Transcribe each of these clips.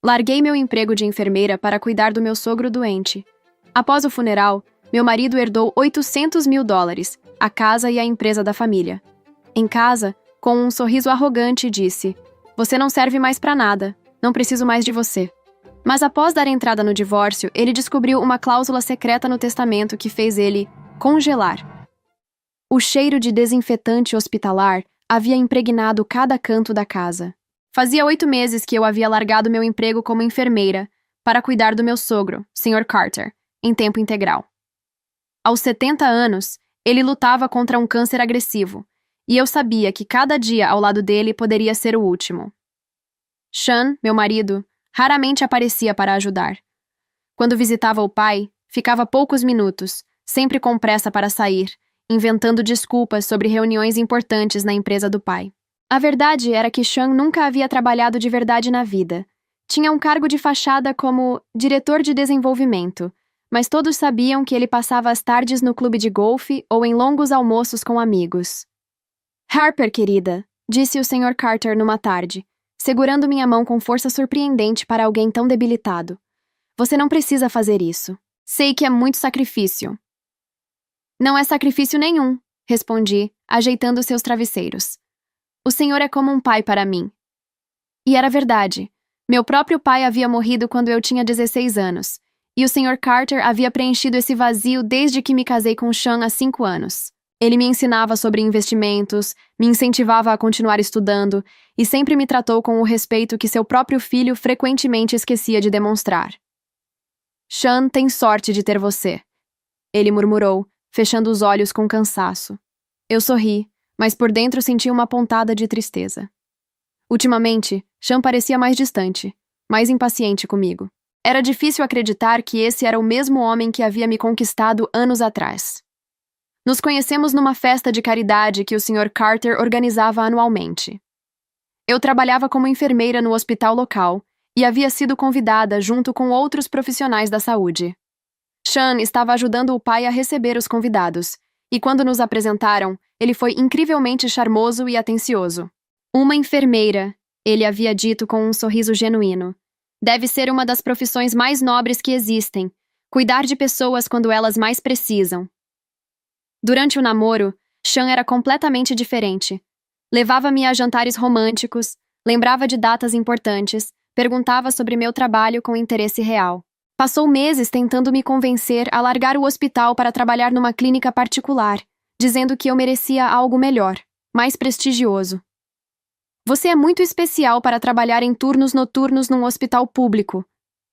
Larguei meu emprego de enfermeira para cuidar do meu sogro doente. Após o funeral, meu marido herdou US$ 800.000, a casa e a empresa da família. Em casa, com um sorriso arrogante, disse: "Você não serve mais para nada, não preciso mais de você." Mas após dar entrada no divórcio, ele descobriu uma cláusula secreta no testamento que fez ele congelar. O cheiro de desinfetante hospitalar havia impregnado cada canto da casa. Fazia 8 meses que eu havia largado meu emprego como enfermeira para cuidar do meu sogro, Sr. Carter, em tempo integral. Aos 70 anos, ele lutava contra um câncer agressivo, e eu sabia que cada dia ao lado dele poderia ser o último. Sean, meu marido, raramente aparecia para ajudar. Quando visitava o pai, ficava poucos minutos, sempre com pressa para sair, inventando desculpas sobre reuniões importantes na empresa do pai. A verdade era que Sean nunca havia trabalhado de verdade na vida. Tinha um cargo de fachada como diretor de desenvolvimento, mas todos sabiam que ele passava as tardes no clube de golfe ou em longos almoços com amigos. "Harper, querida", disse o Sr. Carter numa tarde, segurando minha mão com força surpreendente para alguém tão debilitado. "Você não precisa fazer isso. Sei que é muito sacrifício." "Não é sacrifício nenhum", respondi, ajeitando seus travesseiros. "O senhor é como um pai para mim." E era verdade. Meu próprio pai havia morrido quando eu tinha 16 anos, e o Sr. Carter havia preenchido esse vazio desde que me casei com Sean há 5 anos. Ele me ensinava sobre investimentos, me incentivava a continuar estudando e sempre me tratou com o respeito que seu próprio filho frequentemente esquecia de demonstrar. "Sean tem sorte de ter você", ele murmurou, fechando os olhos com cansaço. Eu sorri, mas por dentro senti uma pontada de tristeza. Ultimamente, Sean parecia mais distante, mais impaciente comigo. Era difícil acreditar que esse era o mesmo homem que havia me conquistado anos atrás. Nos conhecemos numa festa de caridade que o Sr. Carter organizava anualmente. Eu trabalhava como enfermeira no hospital local e havia sido convidada junto com outros profissionais da saúde. Sean estava ajudando o pai a receber os convidados, e quando nos apresentaram, ele foi incrivelmente charmoso e atencioso. "Uma enfermeira", ele havia dito com um sorriso genuíno. "Deve ser uma das profissões mais nobres que existem, cuidar de pessoas quando elas mais precisam." Durante o namoro, Sean era completamente diferente. Levava-me a jantares românticos, lembrava de datas importantes, perguntava sobre meu trabalho com interesse real. Passou meses tentando me convencer a largar o hospital para trabalhar numa clínica particular, dizendo que eu merecia algo melhor, mais prestigioso. "Você é muito especial para trabalhar em turnos noturnos num hospital público",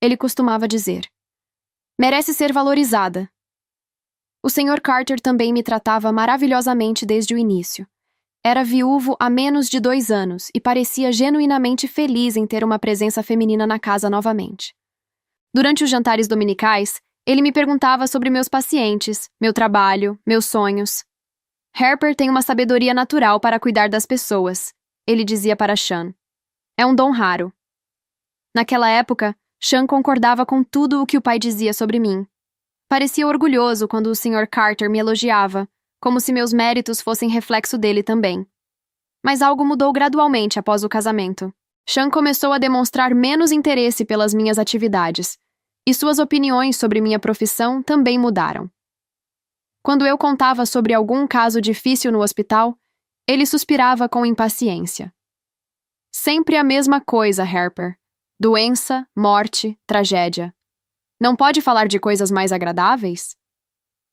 ele costumava dizer. "Merece ser valorizada." O Sr. Carter também me tratava maravilhosamente desde o início. Era viúvo há menos de 2 anos e parecia genuinamente feliz em ter uma presença feminina na casa novamente. Durante os jantares dominicais, ele me perguntava sobre meus pacientes, meu trabalho, meus sonhos. "Harper tem uma sabedoria natural para cuidar das pessoas", ele dizia para Sean. "É um dom raro." Naquela época, Sean concordava com tudo o que o pai dizia sobre mim. Parecia orgulhoso quando o Sr. Carter me elogiava, como se meus méritos fossem reflexo dele também. Mas algo mudou gradualmente após o casamento. Sean começou a demonstrar menos interesse pelas minhas atividades, e suas opiniões sobre minha profissão também mudaram. Quando eu contava sobre algum caso difícil no hospital, ele suspirava com impaciência. "Sempre a mesma coisa, Harper. Doença, morte, tragédia. Não pode falar de coisas mais agradáveis?"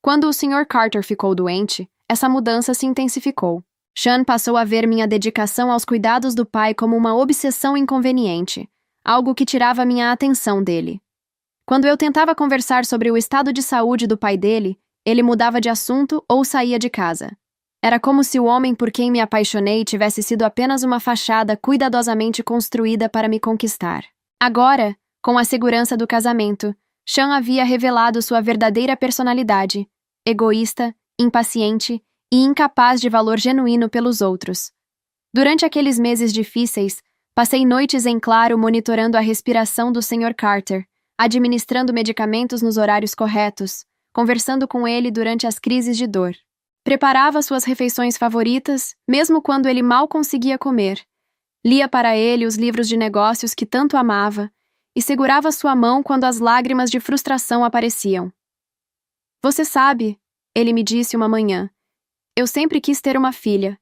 Quando o Sr. Carter ficou doente, essa mudança se intensificou. Sean passou a ver minha dedicação aos cuidados do pai como uma obsessão inconveniente, algo que tirava minha atenção dele. Quando eu tentava conversar sobre o estado de saúde do pai dele, ele mudava de assunto ou saía de casa. Era como se o homem por quem me apaixonei tivesse sido apenas uma fachada cuidadosamente construída para me conquistar. Agora, com a segurança do casamento, Sean havia revelado sua verdadeira personalidade, egoísta, impaciente e incapaz de valor genuíno pelos outros. Durante aqueles meses difíceis, passei noites em claro monitorando a respiração do Sr. Carter, administrando medicamentos nos horários corretos, conversando com ele durante as crises de dor. Preparava suas refeições favoritas, mesmo quando ele mal conseguia comer. Lia para ele os livros de negócios que tanto amava e segurava sua mão quando as lágrimas de frustração apareciam. Você sabe, ele me disse uma manhã, eu sempre quis ter uma filha.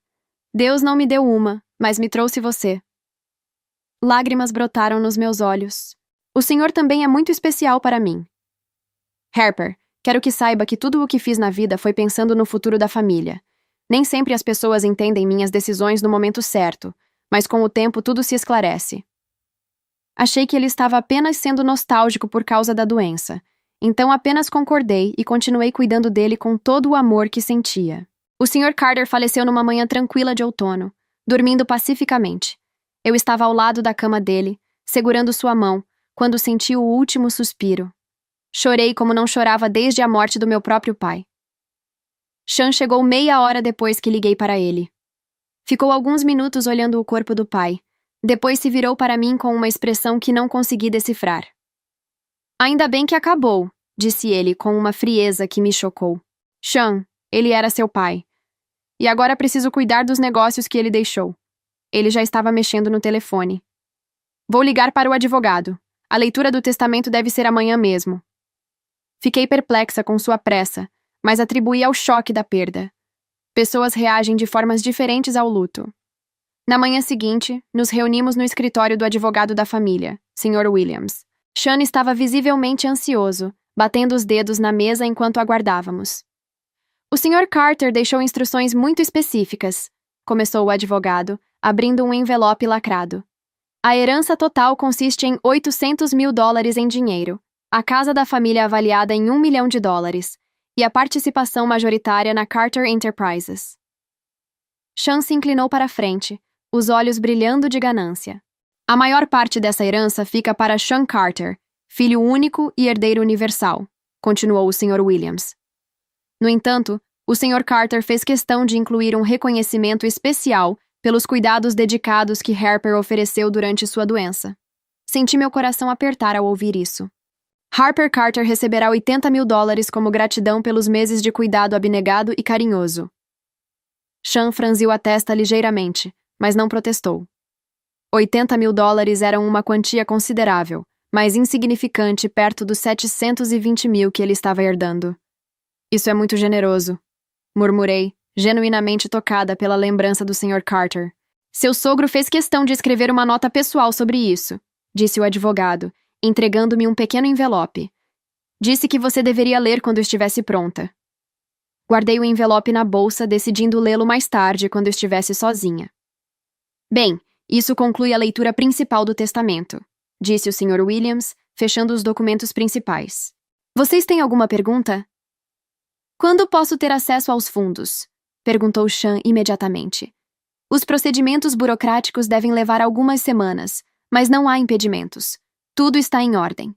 Deus não me deu uma, mas me trouxe você. Lágrimas brotaram nos meus olhos. O Senhor também é muito especial para mim. Harper, quero que saiba que tudo o que fiz na vida foi pensando no futuro da família. Nem sempre as pessoas entendem minhas decisões no momento certo, mas com o tempo tudo se esclarece. Achei que ele estava apenas sendo nostálgico por causa da doença, então apenas concordei e continuei cuidando dele com todo o amor que sentia. O Sr. Carter faleceu numa manhã tranquila de outono, dormindo pacificamente. Eu estava ao lado da cama dele, segurando sua mão, quando senti o último suspiro. Chorei como não chorava desde a morte do meu próprio pai. Sean chegou meia hora depois que liguei para ele. Ficou alguns minutos olhando o corpo do pai. Depois se virou para mim com uma expressão que não consegui decifrar. Ainda bem que acabou, disse ele com uma frieza que me chocou. Sean, ele era seu pai. E agora preciso cuidar dos negócios que ele deixou. Ele já estava mexendo no telefone. Vou ligar para o advogado. A leitura do testamento deve ser amanhã mesmo. Fiquei perplexa com sua pressa, mas atribuí ao choque da perda. Pessoas reagem de formas diferentes ao luto. Na manhã seguinte, nos reunimos no escritório do advogado da família, Sr. Williams. Sean estava visivelmente ansioso, batendo os dedos na mesa enquanto aguardávamos. O Sr. Carter deixou instruções muito específicas, começou o advogado, abrindo um envelope lacrado. A herança total consiste em $800 mil em dinheiro, a casa da família avaliada em $1 milhão e a participação majoritária na Carter Enterprises. Sean se inclinou para a frente, os olhos brilhando de ganância. A maior parte dessa herança fica para Sean Carter, filho único e herdeiro universal, continuou o Sr. Williams. No entanto, o Sr. Carter fez questão de incluir um reconhecimento especial pelos cuidados dedicados que Harper ofereceu durante sua doença. Senti meu coração apertar ao ouvir isso. Harper Carter receberá $80 mil como gratidão pelos meses de cuidado abnegado e carinhoso. Sean franziu a testa ligeiramente, mas não protestou. $80 mil eram uma quantia considerável, mas insignificante perto dos 720 mil que ele estava herdando. Isso é muito generoso, murmurei, genuinamente tocada pela lembrança do Sr. Carter. Seu sogro fez questão de escrever uma nota pessoal sobre isso, disse o advogado, entregando-me um pequeno envelope. Disse que você deveria ler quando estivesse pronta. Guardei o envelope na bolsa, decidindo lê-lo mais tarde, quando estivesse sozinha. Bem, isso conclui a leitura principal do testamento, disse o Sr. Williams, fechando os documentos principais. Vocês têm alguma pergunta? Quando posso ter acesso aos fundos? Perguntou Sean imediatamente. Os procedimentos burocráticos devem levar algumas semanas, mas não há impedimentos. Tudo está em ordem.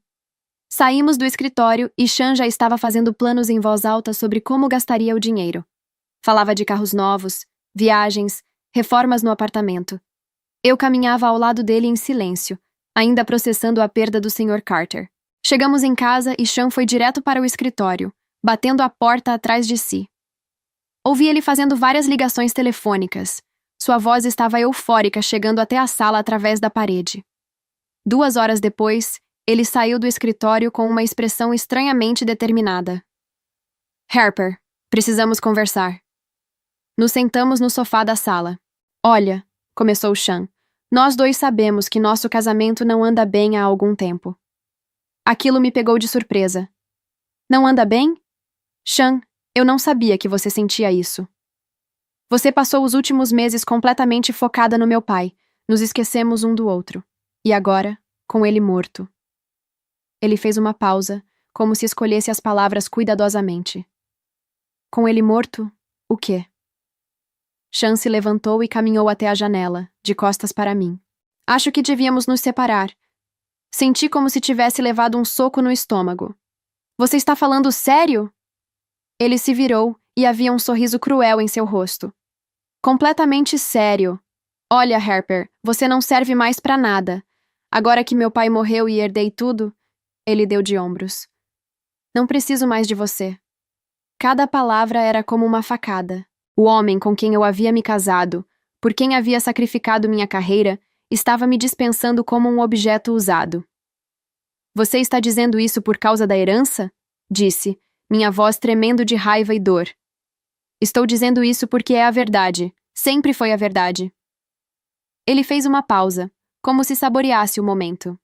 Saímos do escritório e Sean já estava fazendo planos em voz alta sobre como gastaria o dinheiro. Falava de carros novos, viagens, reformas no apartamento. Eu caminhava ao lado dele em silêncio, ainda processando a perda do Sr. Carter. Chegamos em casa e Sean foi direto para o escritório, batendo a porta atrás de si. Ouvi ele fazendo várias ligações telefônicas. Sua voz estava eufórica, chegando até a sala através da parede. 2 horas depois, ele saiu do escritório com uma expressão estranhamente determinada. Harper, precisamos conversar. Nos sentamos no sofá da sala. Olha, começou Sean, nós dois sabemos que nosso casamento não anda bem há algum tempo. Aquilo me pegou de surpresa. Não anda bem? Sean, eu não sabia que você sentia isso. Você passou os últimos meses completamente focada no meu pai. Nos esquecemos um do outro. E agora, com ele morto. Ele fez uma pausa, como se escolhesse as palavras cuidadosamente. Com ele morto, o quê? Sean se levantou e caminhou até a janela, de costas para mim. Acho que devíamos nos separar. Senti como se tivesse levado um soco no estômago. Você está falando sério? Ele se virou e havia um sorriso cruel em seu rosto. Completamente sério. Olha, Harper, você não serve mais para nada. Agora que meu pai morreu e herdei tudo, ele deu de ombros. Não preciso mais de você. Cada palavra era como uma facada. O homem com quem eu havia me casado, por quem havia sacrificado minha carreira, estava me dispensando como um objeto usado. Você está dizendo isso por causa da herança? Disse, minha voz tremendo de raiva e dor. Estou dizendo isso porque é a verdade. Sempre foi a verdade. Ele fez uma pausa, como se saboreasse o momento.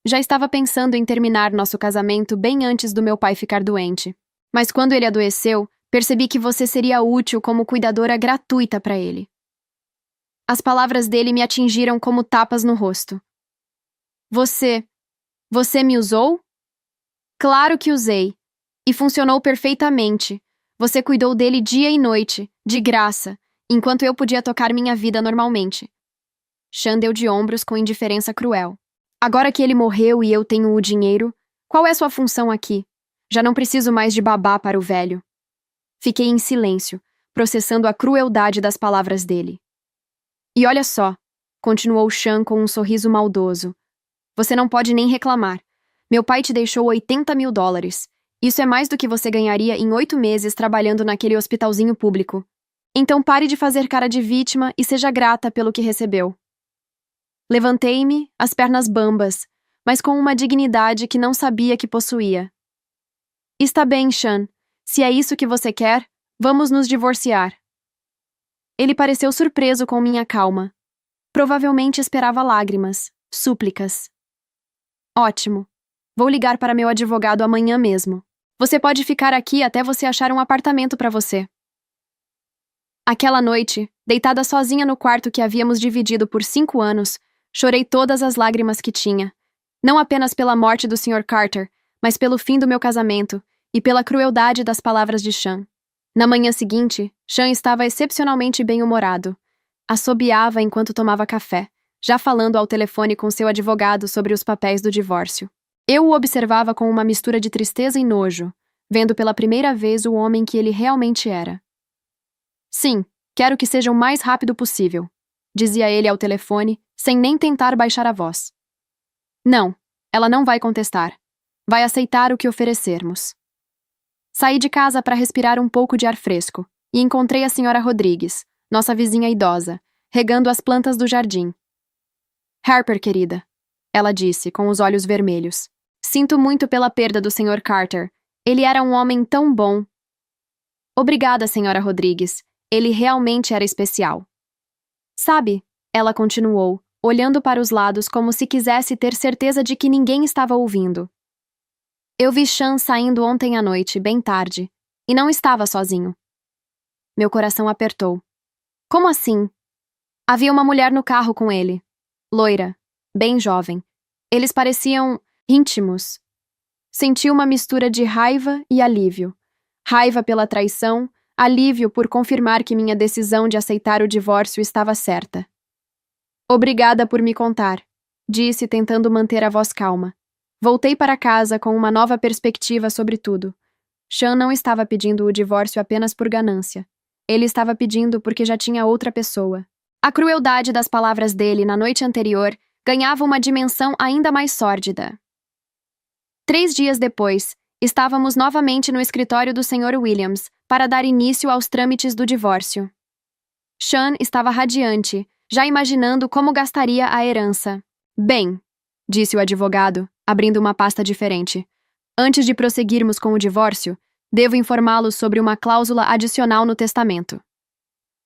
Já estava pensando em terminar nosso casamento bem antes do meu pai ficar doente. Mas quando ele adoeceu, percebi que você seria útil como cuidadora gratuita para ele. As palavras dele me atingiram como tapas no rosto. Você me usou? Claro que usei. E funcionou perfeitamente. Você cuidou dele dia e noite, de graça, enquanto eu podia tocar minha vida normalmente. Sean deu de ombros com indiferença cruel. Agora que ele morreu e eu tenho o dinheiro, qual é sua função aqui? Já não preciso mais de babá para o velho. Fiquei em silêncio, processando a crueldade das palavras dele. E olha só, continuou Sean com um sorriso maldoso. Você não pode nem reclamar. Meu pai te deixou $80.000. Isso é mais do que você ganharia em 8 meses trabalhando naquele hospitalzinho público. Então pare de fazer cara de vítima e seja grata pelo que recebeu. Levantei-me, as pernas bambas, mas com uma dignidade que não sabia que possuía. Está bem, Sean. Se é isso que você quer, vamos nos divorciar. Ele pareceu surpreso com minha calma. Provavelmente esperava lágrimas, súplicas. Ótimo. Vou ligar para meu advogado amanhã mesmo. Você pode ficar aqui até você achar um apartamento para você. Aquela noite, deitada sozinha no quarto que havíamos dividido por 5 anos, chorei todas as lágrimas que tinha. Não apenas pela morte do Sr. Carter, mas pelo fim do meu casamento e pela crueldade das palavras de Sean. Na manhã seguinte, Sean estava excepcionalmente bem-humorado. Assobiava enquanto tomava café, já falando ao telefone com seu advogado sobre os papéis do divórcio. Eu o observava com uma mistura de tristeza e nojo, vendo pela primeira vez o homem que ele realmente era. Sim, quero que seja o mais rápido possível, dizia ele ao telefone, sem nem tentar baixar a voz. Não, ela não vai contestar. Vai aceitar o que oferecermos. Saí de casa para respirar um pouco de ar fresco e encontrei a Sra. Rodrigues, nossa vizinha idosa, regando as plantas do jardim. Harper, querida, ela disse, com os olhos vermelhos. Sinto muito pela perda do Sr. Carter. Ele era um homem tão bom. Obrigada, Sra. Rodrigues. Ele realmente era especial. Sabe, ela continuou, olhando para os lados como se quisesse ter certeza de que ninguém estava ouvindo. Eu vi Sean saindo ontem à noite, bem tarde, e não estava sozinho. Meu coração apertou. Como assim? Havia uma mulher no carro com ele. Loira, bem jovem. Eles pareciam íntimos. Senti uma mistura de raiva e alívio. Raiva pela traição, alívio por confirmar que minha decisão de aceitar o divórcio estava certa. Obrigada por me contar, disse tentando manter a voz calma. Voltei para casa com uma nova perspectiva sobre tudo. Sean não estava pedindo o divórcio apenas por ganância. Ele estava pedindo porque já tinha outra pessoa. A crueldade das palavras dele na noite anterior ganhava uma dimensão ainda mais sórdida. 3 dias depois, estávamos novamente no escritório do Sr. Williams para dar início aos trâmites do divórcio. Sean estava radiante, já imaginando como gastaria a herança. Bem, disse o advogado, abrindo uma pasta diferente. Antes de prosseguirmos com o divórcio, devo informá-lo sobre uma cláusula adicional no testamento.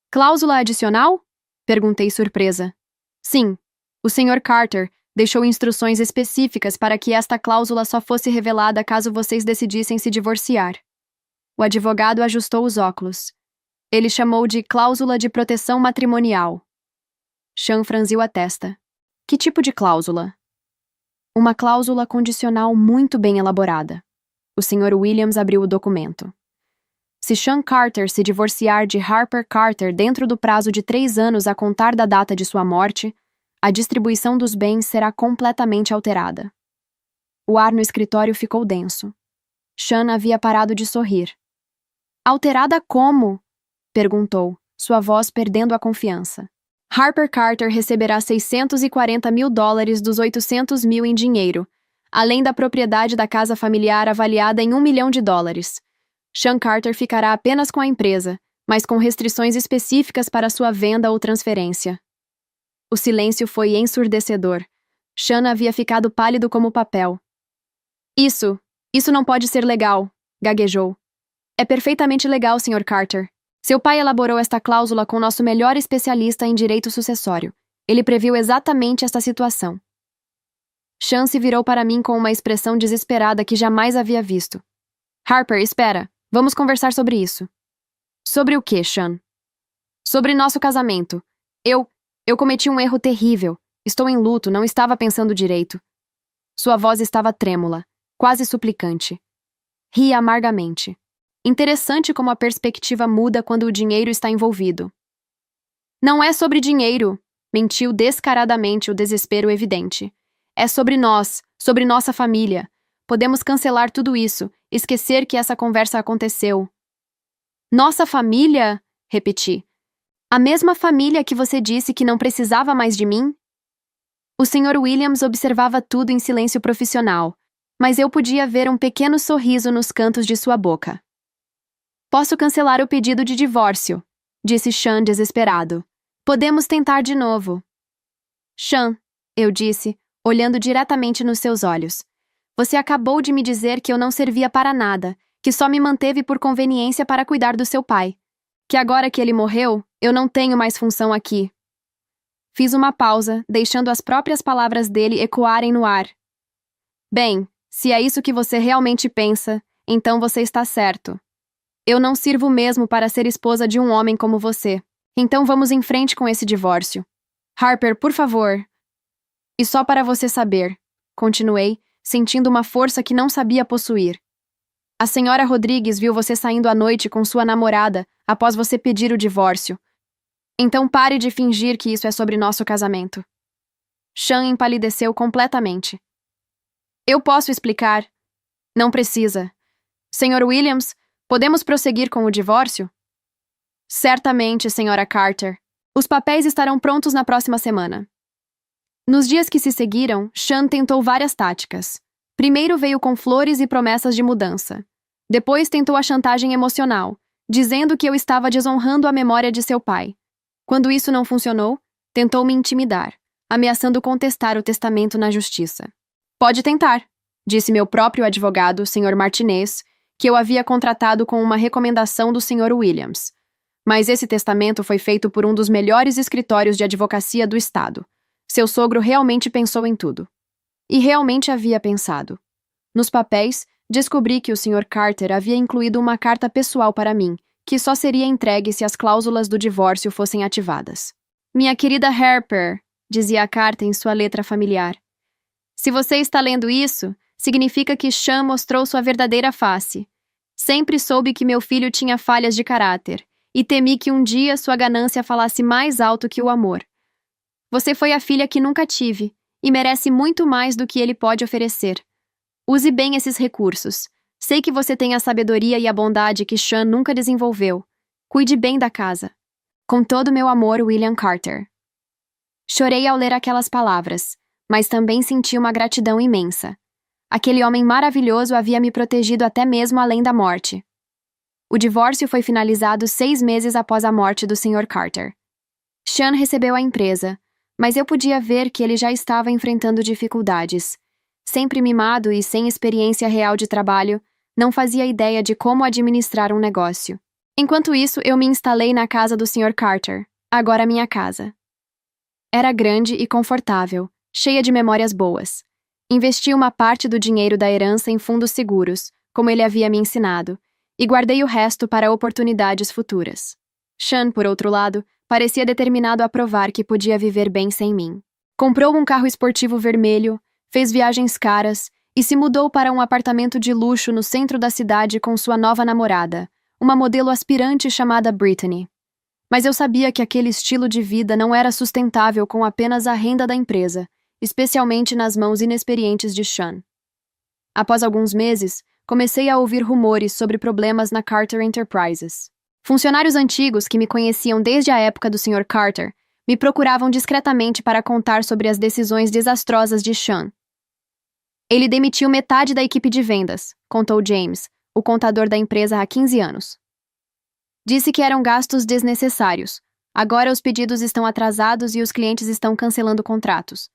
Cláusula adicional? Perguntei surpresa. Sim, o Sr. Carter deixou instruções específicas para que esta cláusula só fosse revelada caso vocês decidissem se divorciar. O advogado ajustou os óculos. Ele chamou de cláusula de proteção matrimonial. Sean franziu a testa. Que tipo de cláusula? Uma cláusula condicional muito bem elaborada. O Sr. Williams abriu o documento. Se Sean Carter se divorciar de Harper Carter dentro do prazo de 3 anos a contar da data de sua morte, a distribuição dos bens será completamente alterada. O ar no escritório ficou denso. Sean havia parado de sorrir. Alterada como? Perguntou, sua voz perdendo a confiança. Harper Carter receberá $640.000 dos 800.000 em dinheiro, além da propriedade da casa familiar avaliada em $1 milhão. Sean Carter ficará apenas com a empresa, mas com restrições específicas para sua venda ou transferência. O silêncio foi ensurdecedor. Sean havia ficado pálido como papel. Isso não pode ser legal, gaguejou. É perfeitamente legal, Sr. Carter. Seu pai elaborou esta cláusula com nosso melhor especialista em direito sucessório. Ele previu exatamente esta situação. Sean se virou para mim com uma expressão desesperada que jamais havia visto. Harper, espera. Vamos conversar sobre isso. Sobre o quê, Sean? Sobre nosso casamento. Eu cometi um erro terrível. Estou em luto, não estava pensando direito. Sua voz estava trêmula, quase suplicante. Ria amargamente. Interessante como a perspectiva muda quando o dinheiro está envolvido. Não é sobre dinheiro, mentiu descaradamente, o desespero evidente. É sobre nós, sobre nossa família. Podemos cancelar tudo isso, esquecer que essa conversa aconteceu. Nossa família? Repeti. A mesma família que você disse que não precisava mais de mim? O Sr. Williams observava tudo em silêncio profissional, mas eu podia ver um pequeno sorriso nos cantos de sua boca. Posso cancelar o pedido de divórcio, disse Sean desesperado. Podemos tentar de novo. Sean, eu disse, olhando diretamente nos seus olhos. Você acabou de me dizer que eu não servia para nada, que só me manteve por conveniência para cuidar do seu pai. Que agora que ele morreu, eu não tenho mais função aqui. Fiz uma pausa, deixando as próprias palavras dele ecoarem no ar. Bem, se é isso que você realmente pensa, então você está certo. Eu não sirvo mesmo para ser esposa de um homem como você. Então vamos em frente com esse divórcio. Harper, por favor. E só para você saber, continuei, sentindo uma força que não sabia possuir. A senhora Rodrigues viu você saindo à noite com sua namorada após você pedir o divórcio. Então pare de fingir que isso é sobre nosso casamento. Sean empalideceu completamente. Eu posso explicar. Não precisa. Sr. Williams, podemos prosseguir com o divórcio? Certamente, Sra. Carter. Os papéis estarão prontos na próxima semana. Nos dias que se seguiram, Sean tentou várias táticas. Primeiro veio com flores e promessas de mudança. Depois tentou a chantagem emocional, dizendo que eu estava desonrando a memória de seu pai. Quando isso não funcionou, tentou me intimidar, ameaçando contestar o testamento na justiça. Pode tentar, disse meu próprio advogado, Sr. Martinez, que eu havia contratado com uma recomendação do Sr. Williams. Mas esse testamento foi feito por um dos melhores escritórios de advocacia do estado. Seu sogro realmente pensou em tudo. E realmente havia pensado. Nos papéis, descobri que o Sr. Carter havia incluído uma carta pessoal para mim, que só seria entregue se as cláusulas do divórcio fossem ativadas. Minha querida Harper, dizia a carta em sua letra familiar. Se você está lendo isso, significa que Sean mostrou sua verdadeira face. Sempre soube que meu filho tinha falhas de caráter, e temi que um dia sua ganância falasse mais alto que o amor. Você foi a filha que nunca tive, e merece muito mais do que ele pode oferecer. Use bem esses recursos. Sei que você tem a sabedoria e a bondade que Sean nunca desenvolveu. Cuide bem da casa. Com todo meu amor, William Carter. Chorei ao ler aquelas palavras, mas também senti uma gratidão imensa. Aquele homem maravilhoso havia me protegido até mesmo além da morte. O divórcio foi finalizado 6 meses após a morte do Sr. Carter. Sean recebeu a empresa, mas eu podia ver que ele já estava enfrentando dificuldades. Sempre mimado e sem experiência real de trabalho, não fazia ideia de como administrar um negócio. Enquanto isso, eu me instalei na casa do Sr. Carter, agora minha casa. Era grande e confortável, cheia de memórias boas. Investi uma parte do dinheiro da herança em fundos seguros, como ele havia me ensinado, e guardei o resto para oportunidades futuras. Sean, por outro lado, parecia determinado a provar que podia viver bem sem mim. Comprou um carro esportivo vermelho, fez viagens caras e se mudou para um apartamento de luxo no centro da cidade com sua nova namorada, uma modelo aspirante chamada Brittany. Mas eu sabia que aquele estilo de vida não era sustentável com apenas a renda da empresa, especialmente nas mãos inexperientes de Sean. Após alguns meses, comecei a ouvir rumores sobre problemas na Carter Enterprises. Funcionários antigos que me conheciam desde a época do Sr. Carter me procuravam discretamente para contar sobre as decisões desastrosas de Sean. Ele demitiu metade da equipe de vendas, contou James, o contador da empresa há 15 anos. Disse que eram gastos desnecessários. Agora os pedidos estão atrasados e os clientes estão cancelando contratos.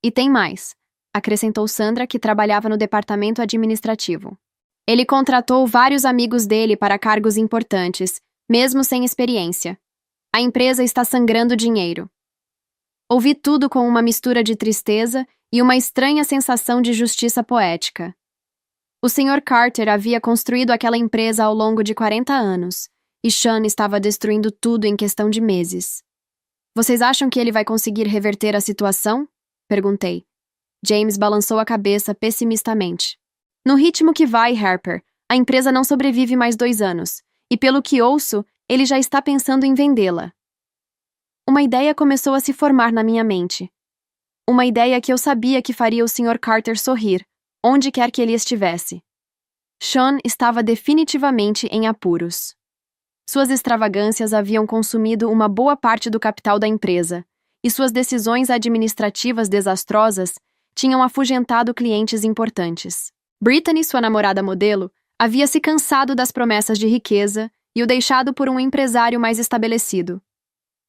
E tem mais, acrescentou Sandra, que trabalhava no departamento administrativo. Ele contratou vários amigos dele para cargos importantes, mesmo sem experiência. A empresa está sangrando dinheiro. Ouvi tudo com uma mistura de tristeza e uma estranha sensação de justiça poética. O Sr. Carter havia construído aquela empresa ao longo de 40 anos, e Sean estava destruindo tudo em questão de meses. Vocês acham que ele vai conseguir reverter a situação? Perguntei. James balançou a cabeça pessimistamente. No ritmo que vai, Harper, a empresa não sobrevive mais 2 anos, e pelo que ouço, ele já está pensando em vendê-la. Uma ideia começou a se formar na minha mente. Uma ideia que eu sabia que faria o Sr. Carter sorrir, onde quer que ele estivesse. Sean estava definitivamente em apuros. Suas extravagâncias haviam consumido uma boa parte do capital da empresa, e suas decisões administrativas desastrosas tinham afugentado clientes importantes. Brittany, sua namorada modelo, havia se cansado das promessas de riqueza e o deixado por um empresário mais estabelecido.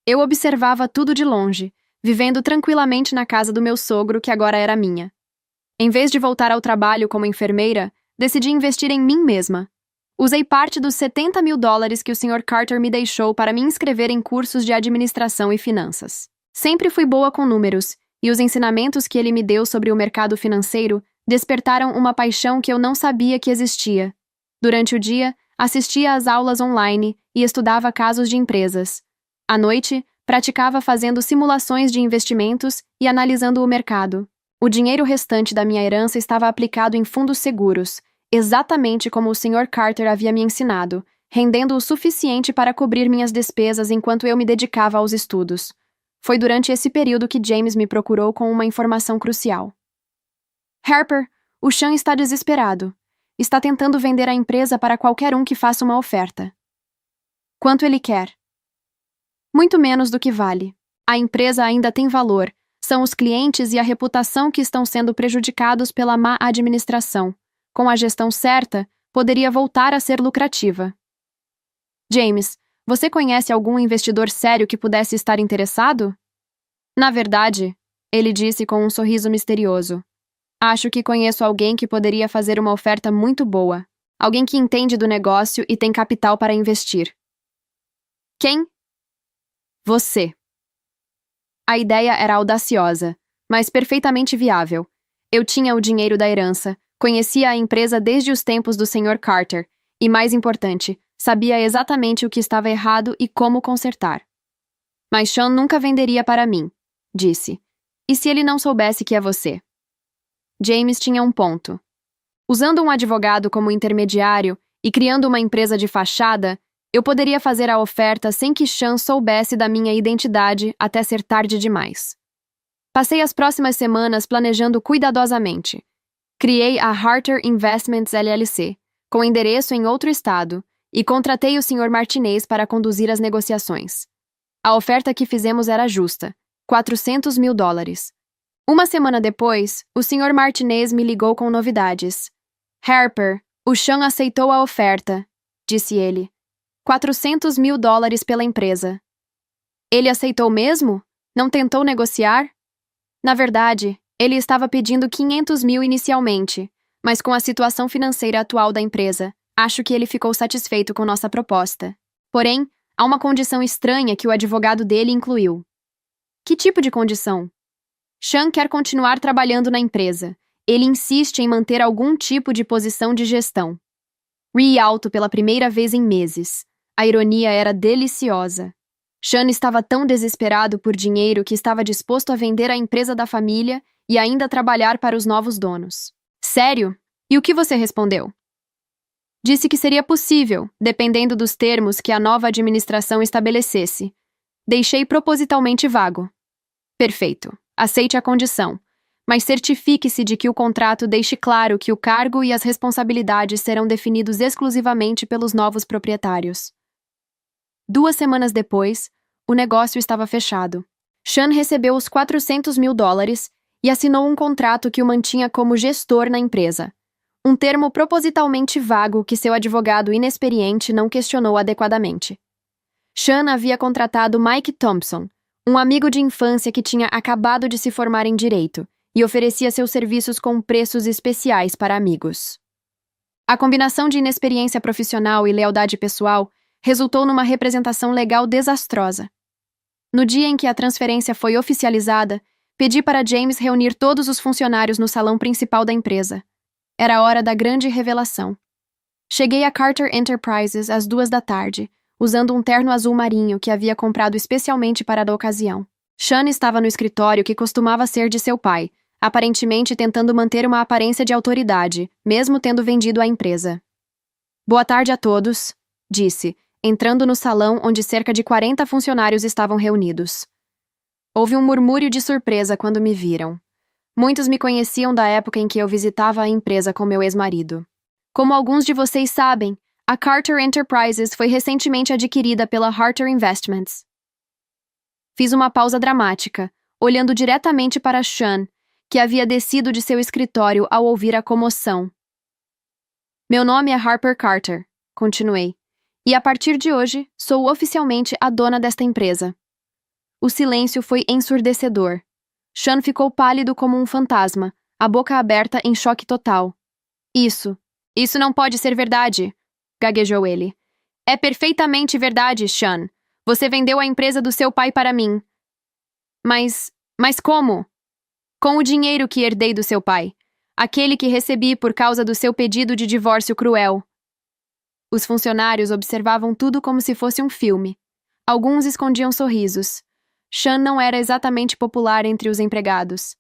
Eu observava tudo de longe, vivendo tranquilamente na casa do meu sogro, que agora era minha. Em vez de voltar ao trabalho como enfermeira, decidi investir em mim mesma. Usei parte dos $70.000 que o Sr. Carter me deixou para me inscrever em cursos de administração e finanças. Sempre fui boa com números, e os ensinamentos que ele me deu sobre o mercado financeiro despertaram uma paixão que eu não sabia que existia. Durante o dia, assistia às aulas online e estudava casos de empresas. À noite, praticava fazendo simulações de investimentos e analisando o mercado. O dinheiro restante da minha herança estava aplicado em fundos seguros, exatamente como o Sr. Carter havia me ensinado, rendendo o suficiente para cobrir minhas despesas enquanto eu me dedicava aos estudos. Foi durante esse período que James me procurou com uma informação crucial. Harper, o Sean está desesperado. Está tentando vender a empresa para qualquer um que faça uma oferta. Quanto ele quer? Muito menos do que vale. A empresa ainda tem valor. São os clientes e a reputação que estão sendo prejudicados pela má administração. Com a gestão certa, poderia voltar a ser lucrativa. James, você conhece algum investidor sério que pudesse estar interessado? Na verdade, ele disse com um sorriso misterioso. Acho que conheço alguém que poderia fazer uma oferta muito boa. Alguém que entende do negócio e tem capital para investir. Quem? Você. A ideia era audaciosa, mas perfeitamente viável. Eu tinha o dinheiro da herança, conhecia a empresa desde os tempos do Sr. Carter e, mais importante, sabia exatamente o que estava errado e como consertar. Mas Sean nunca venderia para mim, disse. E se ele não soubesse que é você? James tinha um ponto. Usando um advogado como intermediário e criando uma empresa de fachada, eu poderia fazer a oferta sem que Sean soubesse da minha identidade até ser tarde demais. Passei as próximas semanas planejando cuidadosamente. Criei a Harter Investments LLC, com endereço em outro estado, e contratei o Sr. Martinez para conduzir as negociações. A oferta que fizemos era justa, $400.000. Uma semana depois, o Sr. Martinez me ligou com novidades. Harper, o Sean aceitou a oferta, disse ele. $400.000 pela empresa. Ele aceitou mesmo? Não tentou negociar? Na verdade, ele estava pedindo 500 mil inicialmente, mas com a situação financeira atual da empresa, acho que ele ficou satisfeito com nossa proposta. Porém, há uma condição estranha que o advogado dele incluiu. Que tipo de condição? Sean quer continuar trabalhando na empresa. Ele insiste em manter algum tipo de posição de gestão. Ri alto pela primeira vez em meses. A ironia era deliciosa. Sean estava tão desesperado por dinheiro que estava disposto a vender a empresa da família e ainda trabalhar para os novos donos. Sério? E o que você respondeu? Disse que seria possível, dependendo dos termos que a nova administração estabelecesse. Deixei propositalmente vago. Perfeito. Aceite a condição, mas certifique-se de que o contrato deixe claro que o cargo e as responsabilidades serão definidos exclusivamente pelos novos proprietários. 2 semanas depois, o negócio estava fechado. Sean recebeu os $400.000 e assinou um contrato que o mantinha como gestor na empresa. Um termo propositalmente vago que seu advogado inexperiente não questionou adequadamente. Sean havia contratado Mike Thompson, um amigo de infância que tinha acabado de se formar em direito, e oferecia seus serviços com preços especiais para amigos. A combinação de inexperiência profissional e lealdade pessoal resultou numa representação legal desastrosa. No dia em que a transferência foi oficializada, pedi para James reunir todos os funcionários no salão principal da empresa. Era a hora da grande revelação. Cheguei a Carter Enterprises às 2 da tarde, usando um terno azul marinho que havia comprado especialmente para a ocasião. Sean estava no escritório que costumava ser de seu pai, aparentemente tentando manter uma aparência de autoridade, mesmo tendo vendido a empresa. Boa tarde a todos, disse, entrando no salão onde cerca de 40 funcionários estavam reunidos. Houve um murmúrio de surpresa quando me viram. Muitos me conheciam da época em que eu visitava a empresa com meu ex-marido. Como alguns de vocês sabem, a Carter Enterprises foi recentemente adquirida pela Harter Investments. Fiz uma pausa dramática, olhando diretamente para Sean, que havia descido de seu escritório ao ouvir a comoção. Meu nome é Harper Carter, continuei, e a partir de hoje sou oficialmente a dona desta empresa. O silêncio foi ensurdecedor. Sean ficou pálido como um fantasma, a boca aberta em choque total. Isso não pode ser verdade, gaguejou ele. É perfeitamente verdade, Sean. Você vendeu a empresa do seu pai para mim. Mas como? Com o dinheiro que herdei do seu pai. Aquele que recebi por causa do seu pedido de divórcio cruel. Os funcionários observavam tudo como se fosse um filme. Alguns escondiam sorrisos. Sean não era exatamente popular entre os empregados.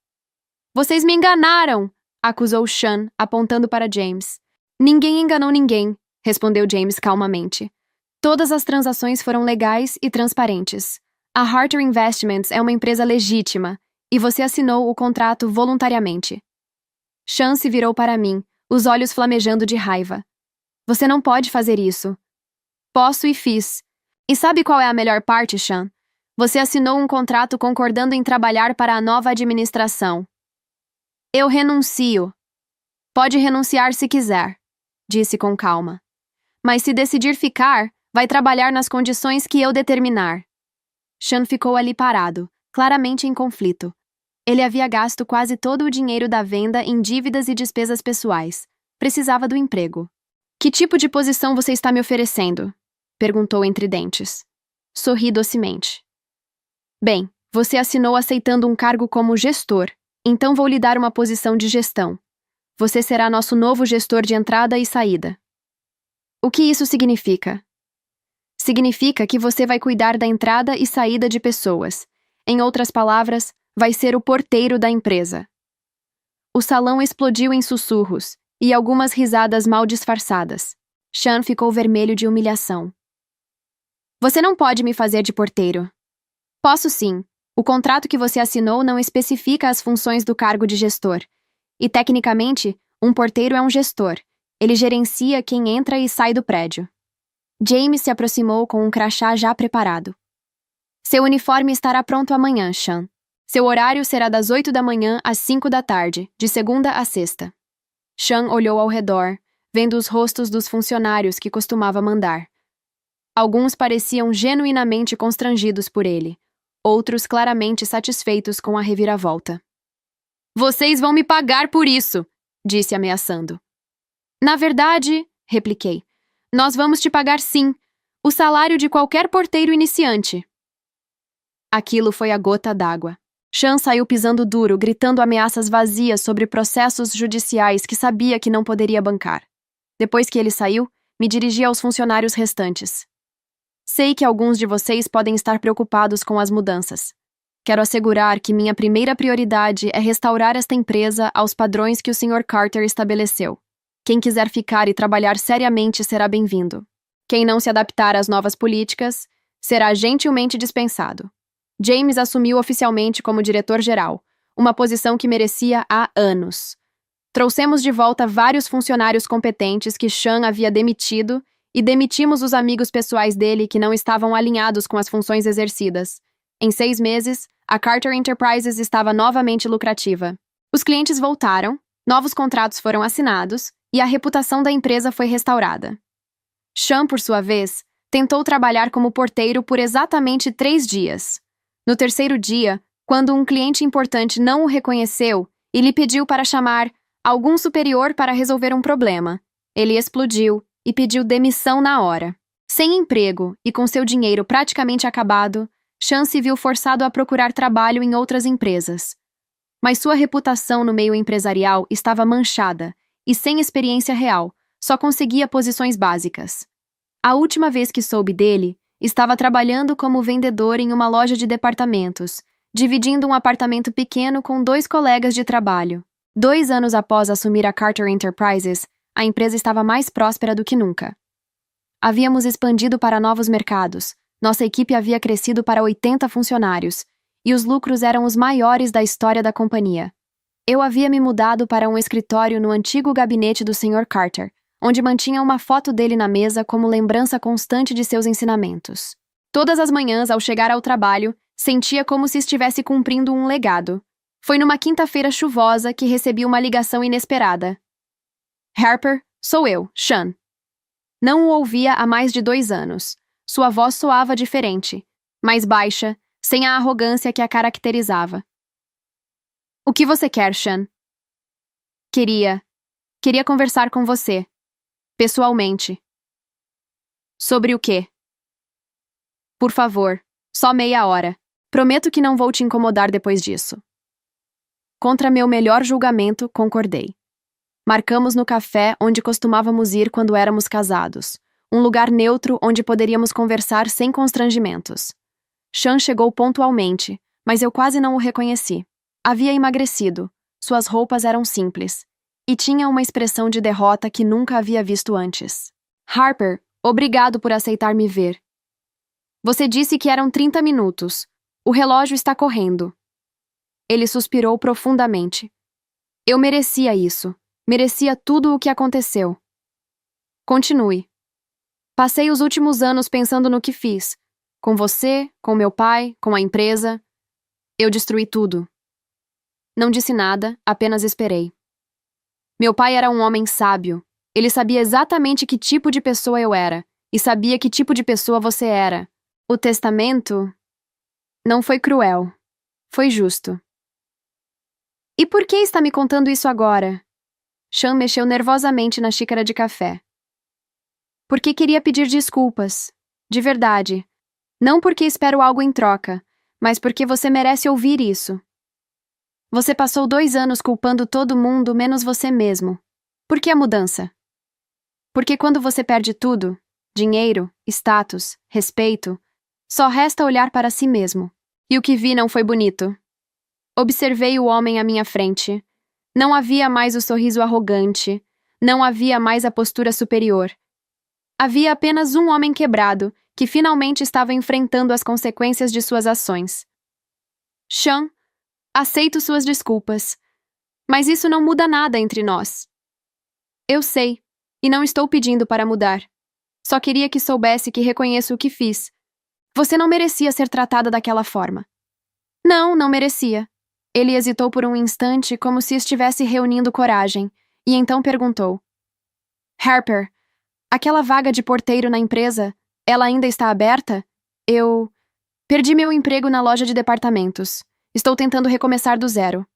Vocês me enganaram! Acusou Sean, apontando para James. Ninguém enganou ninguém, respondeu James calmamente. Todas as transações foram legais e transparentes. A Harter Investments é uma empresa legítima, e você assinou o contrato voluntariamente. Sean se virou para mim, os olhos flamejando de raiva. Você não pode fazer isso. Posso e fiz. E sabe qual é a melhor parte, Sean? Você assinou um contrato concordando em trabalhar para a nova administração. Eu renuncio. Pode renunciar se quiser, disse com calma. Mas se decidir ficar, vai trabalhar nas condições que eu determinar. Sean ficou ali parado, claramente em conflito. Ele havia gasto quase todo o dinheiro da venda em dívidas e despesas pessoais. Precisava do emprego. Que tipo de posição você está me oferecendo? Perguntou entre dentes. Sorri docemente. Bem, você assinou aceitando um cargo como gestor, então vou lhe dar uma posição de gestão. Você será nosso novo gestor de entrada e saída. O que isso significa? Significa que você vai cuidar da entrada e saída de pessoas. Em outras palavras, vai ser o porteiro da empresa. O salão explodiu em sussurros e algumas risadas mal disfarçadas. Sean ficou vermelho de humilhação. Você não pode me fazer de porteiro. Posso sim. O contrato que você assinou não especifica as funções do cargo de gestor. E, tecnicamente, um porteiro é um gestor. Ele gerencia quem entra e sai do prédio. James se aproximou com um crachá já preparado. Seu uniforme estará pronto amanhã, Sean. Seu horário será das 8 da manhã às 5 da tarde, de segunda a sexta. Sean olhou ao redor, vendo os rostos dos funcionários que costumava mandar. Alguns pareciam genuinamente constrangidos por ele. Outros claramente satisfeitos com a reviravolta. Vocês vão me pagar por isso, disse ameaçando. Na verdade, repliquei, nós vamos te pagar sim, o salário de qualquer porteiro iniciante. Aquilo foi a gota d'água. Sean saiu pisando duro, gritando ameaças vazias sobre processos judiciais que sabia que não poderia bancar. Depois que ele saiu, me dirigi aos funcionários restantes. Sei que alguns de vocês podem estar preocupados com as mudanças. Quero assegurar que minha primeira prioridade é restaurar esta empresa aos padrões que o Sr. Carter estabeleceu. Quem quiser ficar e trabalhar seriamente será bem-vindo. Quem não se adaptar às novas políticas será gentilmente dispensado. James assumiu oficialmente como diretor-geral, uma posição que merecia há anos. Trouxemos de volta vários funcionários competentes que Sean havia demitido e demitimos os amigos pessoais dele que não estavam alinhados com as funções exercidas. Em 6 meses, a Carter Enterprises estava novamente lucrativa. Os clientes voltaram, novos contratos foram assinados e a reputação da empresa foi restaurada. Sean, por sua vez, tentou trabalhar como porteiro por exatamente 3 dias. No terceiro dia, quando um cliente importante não o reconheceu e lhe pediu para chamar algum superior para resolver um problema. Ele explodiu e pediu demissão na hora. Sem emprego e com seu dinheiro praticamente acabado, Sean se viu forçado a procurar trabalho em outras empresas. Mas sua reputação no meio empresarial estava manchada e sem experiência real, só conseguia posições básicas. A última vez que soube dele, estava trabalhando como vendedor em uma loja de departamentos, dividindo um apartamento pequeno com 2 colegas de trabalho. 2 anos após assumir a Carter Enterprises, a empresa estava mais próspera do que nunca. Havíamos expandido para novos mercados, nossa equipe havia crescido para 80 funcionários, e os lucros eram os maiores da história da companhia. Eu havia me mudado para um escritório no antigo gabinete do Sr. Carter, onde mantinha uma foto dele na mesa como lembrança constante de seus ensinamentos. Todas as manhãs, ao chegar ao trabalho, sentia como se estivesse cumprindo um legado. Foi numa quinta-feira chuvosa que recebi uma ligação inesperada. Harper, sou eu, Sean. Não o ouvia há mais de 2 anos. Sua voz soava diferente, mais baixa, sem a arrogância que a caracterizava. O que você quer, Sean? Queria conversar com você. Pessoalmente. Sobre o quê? Por favor, só meia hora. Prometo que não vou te incomodar depois disso. Contra meu melhor julgamento, concordei. Marcamos no café onde costumávamos ir quando éramos casados, um lugar neutro onde poderíamos conversar sem constrangimentos. Sean chegou pontualmente, mas eu quase não o reconheci. Havia emagrecido, suas roupas eram simples, e tinha uma expressão de derrota que nunca havia visto antes. Harper, obrigado por aceitar me ver. Você disse que eram 30 minutos. O relógio está correndo. Ele suspirou profundamente. Eu merecia isso. Merecia tudo o que aconteceu. Continue. Passei os últimos anos pensando no que fiz. Com você, com meu pai, com a empresa. Eu destruí tudo. Não disse nada, apenas esperei. Meu pai era um homem sábio. Ele sabia exatamente que tipo de pessoa eu era, e sabia que tipo de pessoa você era. O testamento não foi cruel. Foi justo. E por que está me contando isso agora? Sean mexeu nervosamente na xícara de café. Porque queria pedir desculpas. De verdade. Não porque espero algo em troca, mas porque você merece ouvir isso. Você passou 2 anos culpando todo mundo menos você mesmo. Por que a mudança? Porque quando você perde tudo, dinheiro, status, respeito, só resta olhar para si mesmo. E o que vi não foi bonito. Observei o homem à minha frente. Não havia mais o sorriso arrogante. Não havia mais a postura superior. Havia apenas um homem quebrado, que finalmente estava enfrentando as consequências de suas ações. Sean, aceito suas desculpas. Mas isso não muda nada entre nós. Eu sei, e não estou pedindo para mudar. Só queria que soubesse que reconheço o que fiz. Você não merecia ser tratada daquela forma. Não, não merecia. Ele hesitou por um instante, como se estivesse reunindo coragem, e então perguntou. Harper, aquela vaga de porteiro na empresa, ela ainda está aberta? Eu perdi meu emprego na loja de departamentos. Estou tentando recomeçar do zero.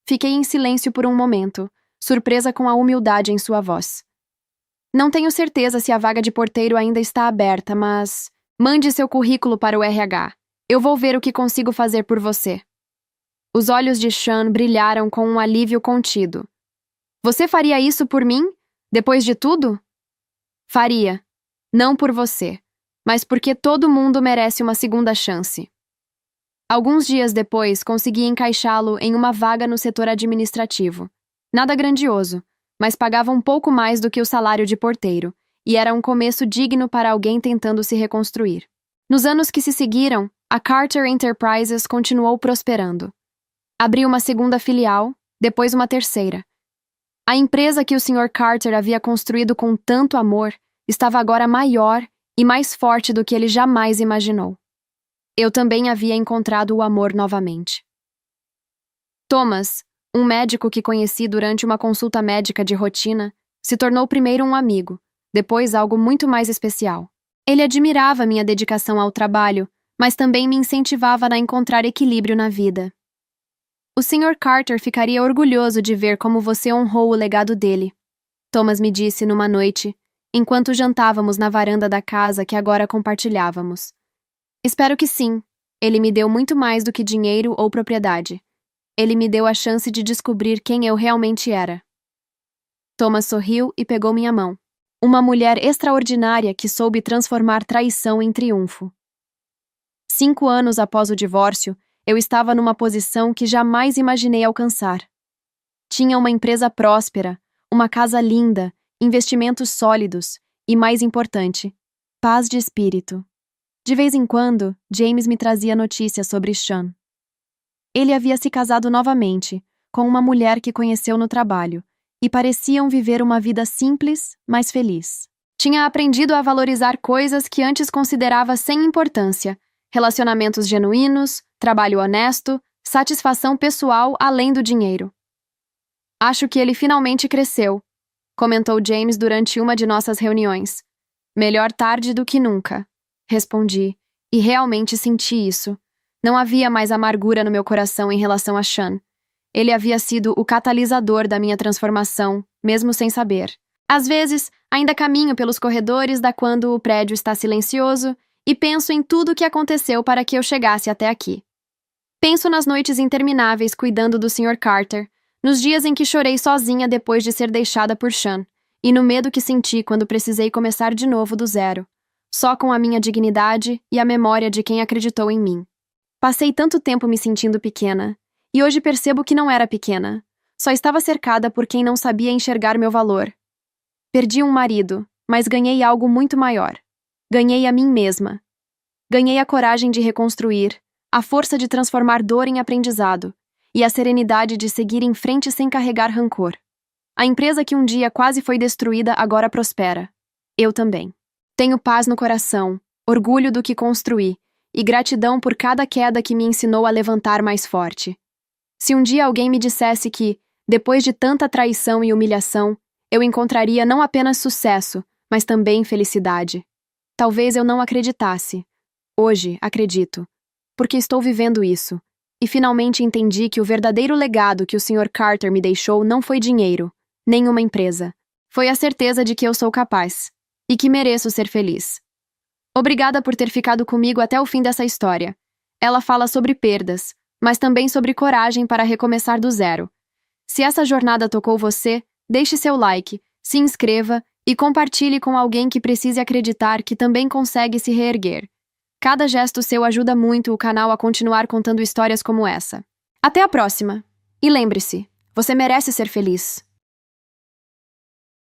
Fiquei em silêncio por um momento, surpresa com a humildade em sua voz. Não tenho certeza se a vaga de porteiro ainda está aberta, mas mande seu currículo para o RH. Eu vou ver o que consigo fazer por você. Os olhos de Sean brilharam com um alívio contido. Você faria isso por mim? Depois de tudo? Faria. Não por você, mas porque todo mundo merece uma segunda chance. Alguns dias depois, consegui encaixá-lo em uma vaga no setor administrativo. Nada grandioso, mas pagava um pouco mais do que o salário de porteiro, e era um começo digno para alguém tentando se reconstruir. Nos anos que se seguiram, a Carter Enterprises continuou prosperando. Abriu uma segunda filial, depois uma terceira. A empresa que o Sr. Carter havia construído com tanto amor estava agora maior e mais forte do que ele jamais imaginou. Eu também havia encontrado o amor novamente. Thomas, um médico que conheci durante uma consulta médica de rotina, se tornou primeiro um amigo, depois algo muito mais especial. Ele admirava minha dedicação ao trabalho, mas também me incentivava a encontrar equilíbrio na vida. O Sr. Carter ficaria orgulhoso de ver como você honrou o legado dele. Thomas me disse numa noite, enquanto jantávamos na varanda da casa que agora compartilhávamos. Espero que sim. Ele me deu muito mais do que dinheiro ou propriedade. Ele me deu a chance de descobrir quem eu realmente era. Thomas sorriu e pegou minha mão. Uma mulher extraordinária que soube transformar traição em triunfo. 5 anos após o divórcio, eu estava numa posição que jamais imaginei alcançar. Tinha uma empresa próspera, uma casa linda, investimentos sólidos e, mais importante, paz de espírito. De vez em quando, James me trazia notícias sobre Sean. Ele havia se casado novamente, com uma mulher que conheceu no trabalho, e pareciam viver uma vida simples, mas feliz. Tinha aprendido a valorizar coisas que antes considerava sem importância: relacionamentos genuínos, trabalho honesto, satisfação pessoal além do dinheiro. Acho que ele finalmente cresceu, comentou James durante uma de nossas reuniões. Melhor tarde do que nunca, respondi, e realmente senti isso. Não havia mais amargura no meu coração em relação a Sean. Ele havia sido o catalisador da minha transformação, mesmo sem saber. Às vezes, ainda caminho pelos corredores da quando o prédio está silencioso e penso em tudo o que aconteceu para que eu chegasse até aqui. Penso nas noites intermináveis cuidando do Sr. Carter, nos dias em que chorei sozinha depois de ser deixada por Sean, e no medo que senti quando precisei começar de novo do zero, só com a minha dignidade e a memória de quem acreditou em mim. Passei tanto tempo me sentindo pequena, e hoje percebo que não era pequena. Só estava cercada por quem não sabia enxergar meu valor. Perdi um marido, mas ganhei algo muito maior. Ganhei a mim mesma. Ganhei a coragem de reconstruir, a força de transformar dor em aprendizado, e a serenidade de seguir em frente sem carregar rancor. A empresa que um dia quase foi destruída agora prospera. Eu também. Tenho paz no coração, orgulho do que construí, e gratidão por cada queda que me ensinou a levantar mais forte. Se um dia alguém me dissesse que, depois de tanta traição e humilhação, eu encontraria não apenas sucesso, mas também felicidade, talvez eu não acreditasse. Hoje, acredito, porque estou vivendo isso, e finalmente entendi que o verdadeiro legado que o Sr. Carter me deixou não foi dinheiro, nem uma empresa. Foi a certeza de que eu sou capaz, e que mereço ser feliz. Obrigada por ter ficado comigo até o fim dessa história. Ela fala sobre perdas, mas também sobre coragem para recomeçar do zero. Se essa jornada tocou você, deixe seu like, se inscreva e compartilhe com alguém que precise acreditar que também consegue se reerguer. Cada gesto seu ajuda muito o canal a continuar contando histórias como essa. Até a próxima! E lembre-se, você merece ser feliz.